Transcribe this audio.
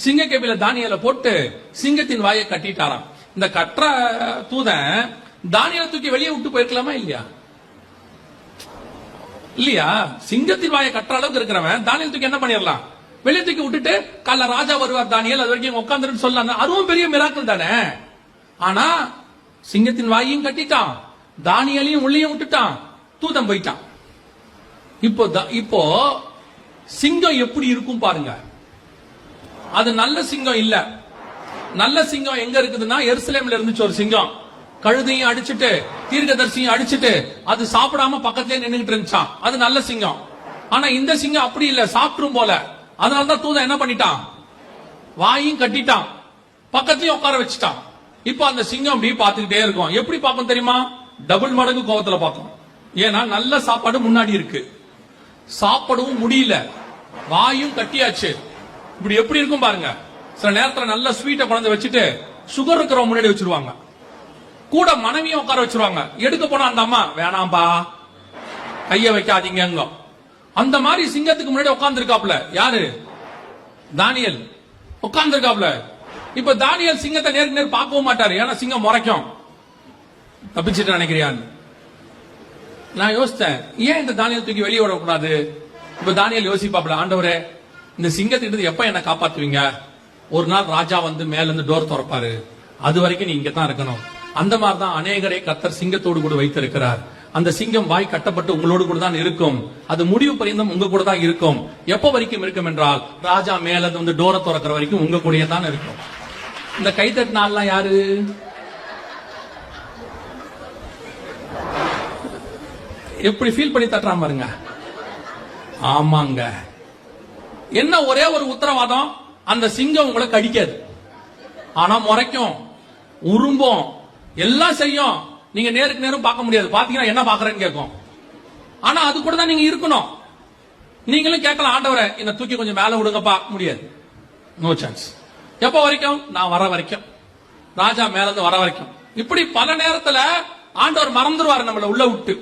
சிங்க கேபில தானியல போட்டு சிங்கத்தின் வாயை கட்டிட்டாராம். இந்த கற்ற தூதன் தானியலை தூக்கி வெளியே விட்டு போயிருக்கலாமா இல்லையா? இல்லையா? சிங்கத்தின் வாயை கட்டுற அளவுக்கு இருக்கிறவன் தானியல் தூக்கி என்ன பண்ணிடலாம்? வெளியே தூக்கி விட்டுட்டு கால ராஜா வருவார் தானியல் அது வரைக்கும் உட்காந்துட்டு சொல்லலாம். அதுவும் பெரிய மிராக்கள் தானே. ஆனா சிங்கத்தின் வாயையும் கட்டிட்டான், தானியலையும் உள்ளேயும் விட்டுட்டான், தூதன் போயிட்டான். இப்போ சிங்கம் எப்படி இருக்கும் பாருங்க. அது நல்ல சிங்கம் இல்ல. நல்ல சிங்கம் எங்க இருக்குதுன்னா எருசலேம்ல இருந்துச்சு ஒரு சிங்கம். கழுதையும் அடிச்சுட்டு தீர்க்கதரிசியும் அடிச்சுட்டு அது சாப்பிடாம பக்கத்திலே நின்னுகிட்டு இருந்துச்சான். அது நல்ல சிங்கம். ஆனா இந்த சிங்கம் அப்படி இல்ல, சாப்பிடும் போல. அதனாலதான் தூதன் என்ன பண்ணிட்டான்? வாயும் கட்டிட்டான், பக்கத்திலயும் உட்கார வச்சுட்டான். இப்ப அந்த சிங்கம் அப்படி பாத்துக்கிட்டே இருக்கும். எப்படி பார்க்கும் தெரியுமா? டபுள் மடங்கு கோபத்துல பார்க்கும். ஏன்னா நல்ல சாப்பாடு முன்னாடி இருக்கு, சாப்பிடவும் முடியல, வாயும் கட்டியாச்சு. இப்படி எப்படி இருக்கும் பாருங்க. சில நேரத்துல நல்ல ஸ்வீட்டை கொண்டு வச்சுட்டு சுகர் இருக்கிறவங்க முன்னாடி வச்சிருவாங்க, கூட மனைவியும் உட்கார வச்சிருவாங்க. எடுக்க போனா அந்த அம்மா வேணாம்பா கைய வைக்காதீங்க. அந்த மாதிரி சிங்கத்துக்கு முன்னாடி உட்கார்ந்து இருக்காப்ல யாரு? தானியல் உட்கார்ந்து இருக்காப்ல. இப்ப தானியல் சிங்கத்தை நேருக்கு நேர் பார்க்கவும் மாட்டாரு, ஏன்னா சிங்கம் முறைக்கும். தப்பிச்சுட்டு நினைக்கிறியான்னு நான் யோசித்தேன். ஏன் இந்த தானியல் தூக்கி வெளியே விடக்கூடாது? இப்ப தானியல் யோசிப்பாப்ல, ஆண்டவரே இந்த சிங்கத்திட்டு எப்ப என்ன காப்பாத்துவீங்க? ஒரு நாள் ராஜா வந்து மேல இருந்து டோர் திறப்பாரு, அது வரைக்கும் நீ இங்க தான் இருக்கணும். அந்த மாதிரிதான் அநேகரை கர்த்தர் சிங்கத்தோடு கூட வைத்திருக்கிறார். அந்த சிங்கம் வாய் கட்டப்பட்டு உங்களோடு கூட தான் இருக்கும். அது முடிவு பரியந்தம் உங்க கூட தான் இருக்கும். எப்ப வரைக்கும் இருக்கும் என்றால் ராஜா மேல வந்து டோரை திறக்கிற வரைக்கும் உங்க கூடயே தான் இருக்கும். இந்த கைத்தட்டினாலாம் யாரு? எப்படி ஃபீல் பண்ணி தட்டுறான் பாருங்க. ஆமாங்க. என்ன ஒரே ஒரு உத்தரவாதம், அந்த சிங்கம் உங்களை கடிக்காது, ஆனா முறைக்கும், உரும்போம், எல்லாம் செய்யும். நீங்க நேருக்கு நேரம் பார்க்க முடியாது, பாத்தீங்கன்னா என்ன பாக்குறேன்னு கேட்கும். ஆனா அது கூட தான் நீங்க இருக்கணும். நீங்களும் கேட்கலாம், ஆண்டவரை என்ன தூக்கி கொஞ்சம் மேல விடுங்கப்பா. முடியாது, நோ சான்ஸ். எப்ப வரைக்கும்? நான் வர வரைக்கும், ராஜா மேல இருந்து வர வரைக்கும். இப்படி பல நேரத்துல ஆண்டவர் மறந்துருவாரு நம்மள உள்ள விட்டு.